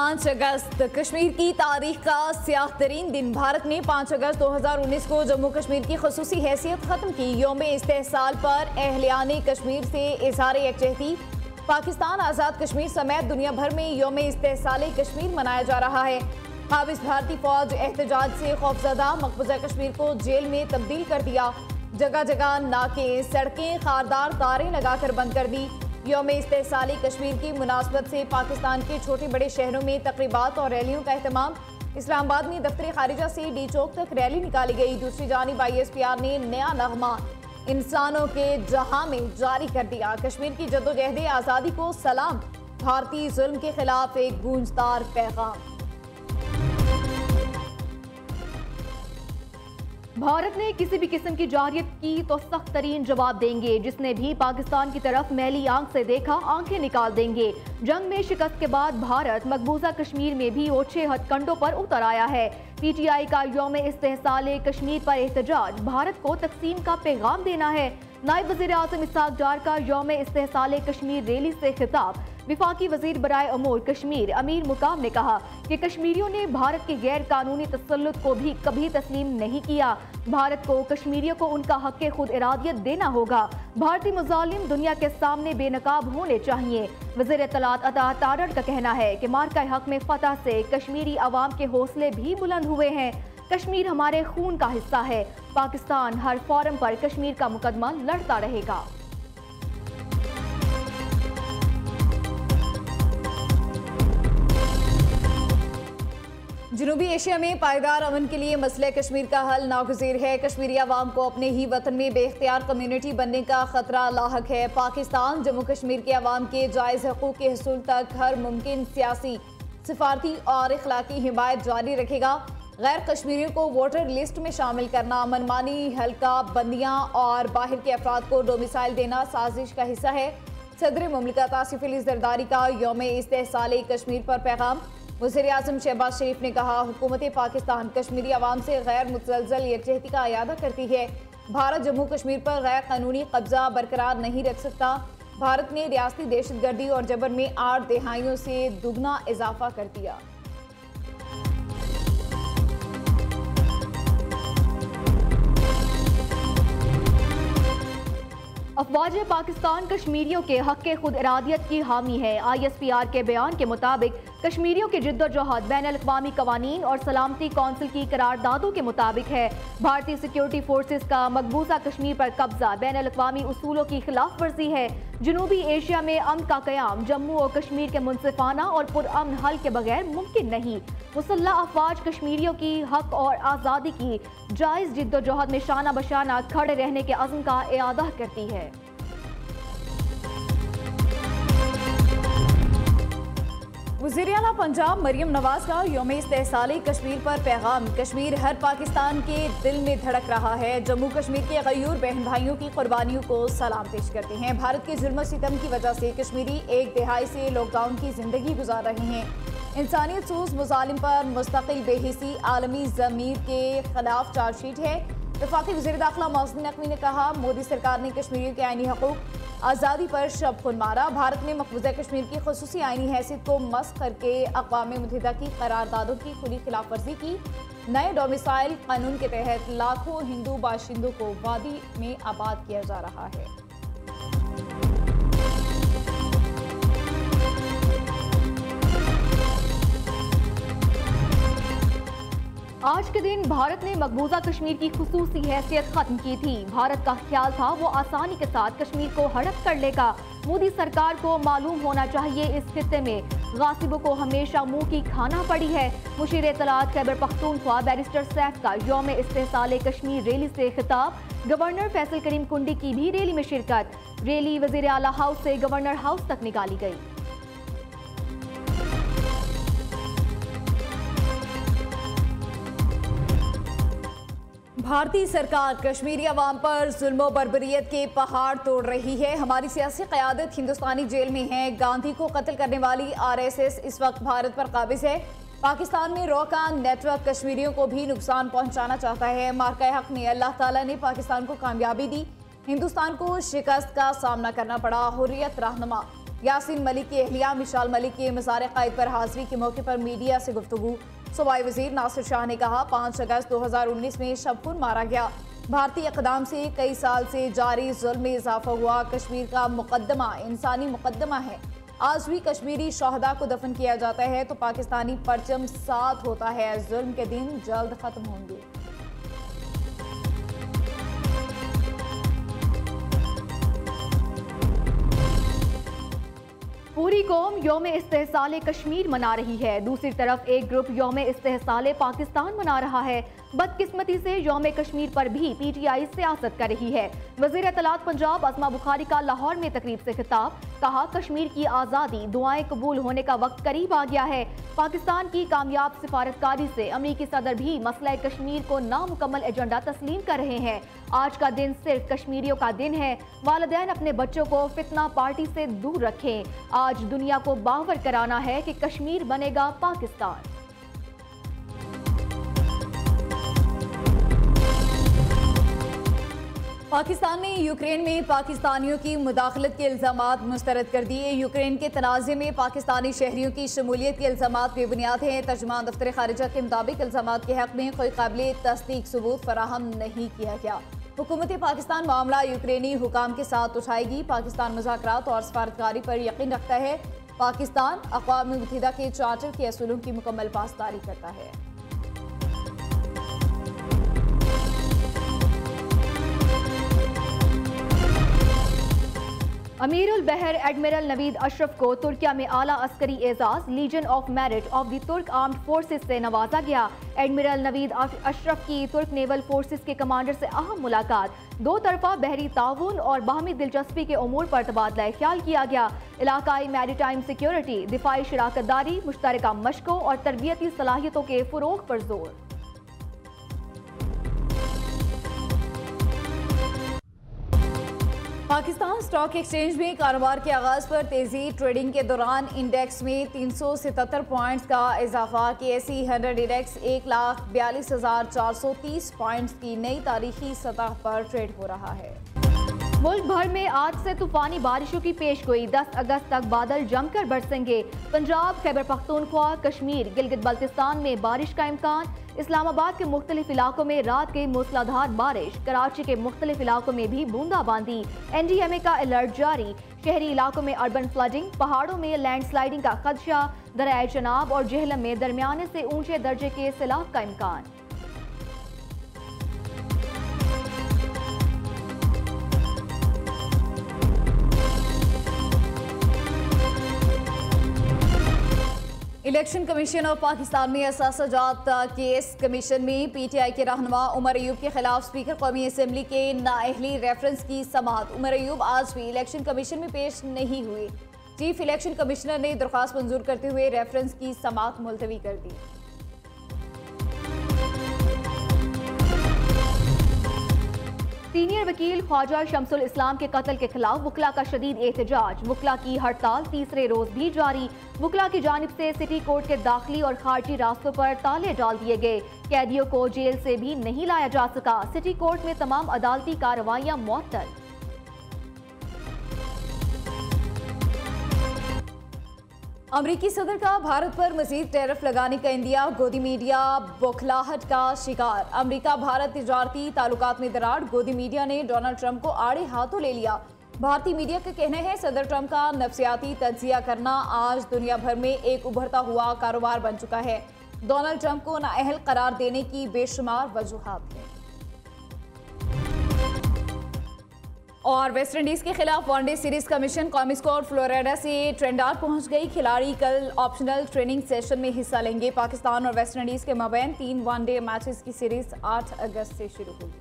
5 अगस्त कश्मीर की तारीख का स्याह तरीन दिन। भारत ने 5 अगस्त 2019 को जम्मू कश्मीर की खसूसी हैसियत खत्म की। यौम इस्तेहसाल पर अहलियाने कश्मीर से इजहार यकजहती। पाकिस्तान आज़ाद कश्मीर समेत दुनिया भर में यौम इस्तेहसाल कश्मीर मनाया जा रहा है। काबिज भारतीय फौज एहतजाज से खौफजदा, मकबूजा कश्मीर को जेल में तब्दील कर दिया। जगह जगह नाके, सड़कें खारदार तारें लगाकर बंद कर दी। यौम इस्तेहसाल कश्मीर की मुनासबत से पाकिस्तान के छोटे बड़े शहरों में तकरीबात और रैलियों का एहतमाम। इस्लामाबाद में दफ्तर खारिजा से डी चौक तक रैली निकाली गई। दूसरी जानिब ISPR ने नया नगमा इंसानों के जहां में जारी कर दिया। कश्मीर की जद्दोजहद आज़ादी को सलाम, भारतीय जुल्म के खिलाफ एक गूंजदार पैगाम। भारत ने किसी भी किस्म की जारियत की तो सख्त तरीन जवाब देंगे। जिसने भी पाकिस्तान की तरफ मैली आंख से देखा, आंखें निकाल देंगे। जंग में शिकस्त के बाद भारत मकबूजा कश्मीर में भी ओछे हथकंडों पर उतर आया है। PTI का यौम इस्तेहसाल कश्मीर पर एहतजाज भारत को तकसीम का पैगाम देना है। नायब वज़ीर आज़म इसहाक डार का यौम इस्तेहसाल कश्मीर रैली से खिताब। विफाकी वज़ीर बराए अमूर कश्मीर अमीर मुकाम ने कहा कि कश्मीरियों ने भारत के गैर कानूनी तसल्लुत को भी कभी तस्लीम नहीं किया। भारत को कश्मीरियों को उनका हक खुद इरादियत देना होगा। भारतीय मुजालिम दुनिया के सामने बेनकाब होने चाहिए। वज़ीर इत्तलात अता तारड़ का कहना है कि मार्का हक में फतह से कश्मीरी अवाम के हौसले भी बुलंद हुए हैं। कश्मीर हमारे खून का हिस्सा है। पाकिस्तान हर फोरम पर कश्मीर का मुकदमा लड़ता रहेगा। जनूबी एशिया में पायदार अमन के लिए मसले कश्मीर का हल नागुज़ीर है। कश्मीरी अवाम को अपने ही वतन में बेख्तियार कम्युनिटी बनने का खतरा लाहक है। पाकिस्तान जम्मू कश्मीर के अवाम के जायज़ हकूक़ के हसूल तक हर मुमकिन सियासी, सिफारती और इखलाकी हिमायत जारी रखेगा। गैर कश्मीरियों को वोटर लिस्ट में शामिल करना, मनमानी हल्का बंदियाँ और बाहर के अफराद को डोमिसाइल देना साजिश का हिस्सा है। सदर मुमलिकत आसिफ अली ज़रदारी का यौम इस्तेहसाल कश्मीर पर पैगाम। वज़ीर आज़म शहबाज शरीफ ने कहा, हुकूमत पाकिस्तान कश्मीरी अवाम से गैर मुतज़लज़ल यकजहती का अयादा करती है। भारत जम्मू कश्मीर पर गैर कानूनी कब्जा बरकरार नहीं रख सकता। भारत ने रियासती दहशतगर्दी और जबर में 8 दहाइयों से दुगना इजाफा कर दिया। अफवाज पाकिस्तान कश्मीरियों के हक के खुद इरादियत की हामी है। ISPR के बयान के मुताबिक कश्मीरियों की जिद्दोजहद बैनुल-अक़वामी कवानीन और सलामती कौंसिल की करारदादों के मुताबिक है। भारतीय सिक्योरिटी फोर्सेस का मकबूजा कश्मीर पर कब्जा बैनुल-अक़वामी उसूलों की खिलाफ वर्जी है। जनूबी एशिया में अमन का क़याम जम्मू और कश्मीर के मुनसिफाना और पुरअमन हल के बगैर मुमकिन नहीं। मुसल्लह अफवाज कश्मीरियों की हक और आज़ादी की जायज़ जिद्दोजहद में शाना बशाना खड़े रहने के अज़्म का इआदा करती है। वज़ीर आला पंजाब मरियम नवाज का यौम इस्तेहसाल कश्मीर पर पैगाम। कश्मीर हर पाकिस्तान के दिल में धड़क रहा है। जम्मू कश्मीर के गयूर बहन भाइयों की कुर्बानियों को सलाम पेश करते हैं। भारत के जुल्म सितम की वजह से कश्मीरी एक दिहाई से लॉकडाउन की जिंदगी गुजार रहे हैं। इंसानियत सूज मुजालिम पर मुस्तकिल बेहिसी आलमी ज़मीर के खिलाफ चार्जशीट है। वफाकी वज़ीर दाखिला मोहसिन नकवी ने कहा, मोदी सरकार ने कश्मीरियों के आईनी हकूक़ आज़ादी पर शब खुन मारा। भारत ने मकबूजा कश्मीर की खसूसी आईनी हैसियत को मस्ख़ करके अक़वाम मुत्तहिदा की करारदादों की खुली खिलाफ वर्जी की। नए डोमिसाइल कानून के तहत लाखों हिंदू बाशिंदों को वादी में आबाद किया जा रहा है। आज के दिन भारत ने मकबूजा कश्मीर की खुसूसी हैसियत खत्म की थी। भारत का ख्याल था वो आसानी के साथ कश्मीर को हड़प कर लेगा। मोदी सरकार को मालूम होना चाहिए इस खित्ते में गासिबों को हमेशा मुंह की खाना पड़ी है। मुशीर इत्तलात खैबर पख्तूनख्वा बैरिस्टर सैफ का यौम इस्तेहसाल कश्मीर रैली से खिताब। गवर्नर फैसल करीम कुंडी की भी रैली में शिरकत। रैली वज़ीर आला हाउस से गवर्नर हाउस तक निकाली गई। भारतीय सरकार कश्मीरी अवाम पर जुल्म बर्बरियत के पहाड़ तोड़ रही है। हमारी सियासी क़यादत हिंदुस्तानी जेल में है। गांधी को कत्ल करने वाली RSS इस वक्त भारत पर काबिज है। पाकिस्तान में रॉ का नेटवर्क कश्मीरियों को भी नुकसान पहुंचाना चाहता है। मार्का हक में अल्लाह ताला ने पाकिस्तान को कामयाबी दी। हिंदुस्तान को शिकस्त का सामना करना पड़ा। हुर्रियत रहनुमा यासीन मलिक की अहलिया मिशाल मलिक के मज़ार क़ायद पर हाजिरी के मौके पर मीडिया से गुफ्तगू। सूबाई वज़ीर नासिर शाह ने कहा 5 अगस्त 2019 में शबखुन मारा गया। भारतीय इक़दाम से कई साल से जारी जुल्म में इजाफा हुआ। कश्मीर का मुकद्दमा इंसानी मुकद्दमा है। आज भी कश्मीरी शहदा को दफन किया जाता है तो पाकिस्तानी परचम साथ होता है। जुल्म के दिन जल्द खत्म होंगे। पूरी कौम यौम इस्तेहसाल कश्मीर मना रही है। दूसरी तरफ एक ग्रुप यौम इस्तेहसाल पाकिस्तान मना रहा है। बदकिस्मती से यौम कश्मीर पर भी पीटीआई सियासत कर रही है। वज़ीर इत्तलात पंजाब असमा बुखारी का लाहौर में तकरीब से खिताब। कहा कश्मीर की आज़ादी दुआएं कबूल होने का वक्त करीब आ गया है। पाकिस्तान की कामयाब सिफारतकारी से अमरीकी सदर भी मसला कश्मीर को नामुकम्मल एजेंडा तस्लीम कर रहे हैं। आज का दिन सिर्फ कश्मीरियों का दिन है। वालिदैन अपने बच्चों को फितना पार्टी से दूर रखें। आज दुनिया को बावर कराना है कि कश्मीर बनेगा पाकिस्तान। पाकिस्तान ने यूक्रेन में पाकिस्तानियों की मुदाखलत के इल्ज़ामात मुस्तरद कर दिए। यूक्रेन के तनाज़े में पाकिस्तानी शहरियों की शमूलियत के इल्ज़ामात बेबुनियाद हैं। तर्जुमान दफ्तर खारिजा के मुताबिक इल्ज़ामात के हक़ में कोई काबिल तस्दीक सबूत फराहम नहीं किया गया। हुकूमत पाकिस्तान मामला यूक्रेनी हुकाम के साथ उठाएगी। पाकिस्तान मुज़ाकरात और सफारतकारी पर यकीन रखता है। पाकिस्तान अक़वाम मुत्तहिदा के चार्टर के असूलों की मुकम्मल पासदारी करता है। अमीरुल बहर एडमिरल नवीद अशरफ को तुर्किया में आला अस्करी एजाज Legion of Merit of the Turk armed forces से नवाजा गया। एडमिरल नवीद अशरफ की तुर्क नेवल फोर्सेस के कमांडर से अहम मुलाकात। दो तरफा बहरी ताउन और बाहमी दिलचस्पी के उमूर पर तबादला ख्याल किया गया। इलाकाई मैरीटाइम सिक्योरिटी, दिफाई शराकतदारी, मुश्तरका मशकों और तरबियती सलाहियतों के फरोग पर जोर। पाकिस्तान स्टॉक एक्सचेंज में कारोबार के आगाज पर तेजी। ट्रेडिंग के दौरान इंडेक्स में 377 पॉइंट्स का इजाफा। KSE 100 इंडेक्स 1,42,430 पॉइंट्स की नई तारीखी सतह पर ट्रेड हो रहा है। मुल्क भर में आज से तूफानी बारिशों की पेशगोई। 10 अगस्त तक बादल जमकर बरसेंगे। पंजाब, खैबर पख्तूनख्वा, कश्मीर, गिलगित बल्तिस्तान में बारिश का इम्कान। इस्लामाबाद के मुख्तलिफ इलाकों में रात के मूसलाधार बारिश। कराची के मुख्तलिफ इलाकों में भी बूंदाबांदी। NDMA का अलर्ट जारी। शहरी इलाकों में अर्बन फ्लडिंग, पहाड़ों में लैंडस्लाइडिंग का खदशा। दरियाए चनाब और जेहलम में दरमियाने से ऊंचे दर्जे के सैलाब का इम्कान। इलेक्शन कमीशन ऑफ पाकिस्तान में असासाजात केस कमीशन में PTI के रहनुमा उमर अयूब के खिलाफ स्पीकर कौमी असम्बली के नाअहली रेफरेंस की समाअत। उमर अयूब आज भी इलेक्शन कमीशन में पेश नहीं हुए। चीफ इलेक्शन कमिश्नर ने दरख्वास्त मंजूर करते हुए रेफरेंस की समाअत मुलतवी कर दी। सीनियर वकील ख्वाजा शमसुल इस्लाम के कत्ल के खिलाफ वकला का शदीद एहतजाज। वकला की हड़ताल तीसरे रोज भी जारी। वकला की जानिब से सिटी कोर्ट के दाखिली और खारजी रास्तों पर ताले डाल दिए गए। कैदियों को जेल से भी नहीं लाया जा सका। सिटी कोर्ट में तमाम अदालती कार्रवाइयां मुअत्तल। अमरीकी सदर का भारत पर मजीद टैरिफ लगाने का इंदिया। गोदी मीडिया बौखलाहट का शिकार। अमरीका भारत तिजारती ताल्लुकात में दरार। गोदी मीडिया ने डोनाल्ड ट्रंप को आड़े हाथों ले लिया। भारतीय मीडिया का कहना है सदर ट्रंप का नफ्सियाती तज्जिया करना आज दुनिया भर में एक उभरता हुआ कारोबार बन चुका है। डोनाल्ड ट्रंप को नाअहल करार देने की बेशुमार वजूहात हैं। और वेस्टइंडीज के खिलाफ वनडे सीरीज का मिशन। कौमी स्क्वाड फ्लोरिडा से ट्रिनिडाद पहुंच गई। खिलाड़ी कल ऑप्शनल ट्रेनिंग सेशन में हिस्सा लेंगे। पाकिस्तान और वेस्टइंडीज के मबैन 3 वनडे मैचेस की सीरीज 8 अगस्त से शुरू होगी।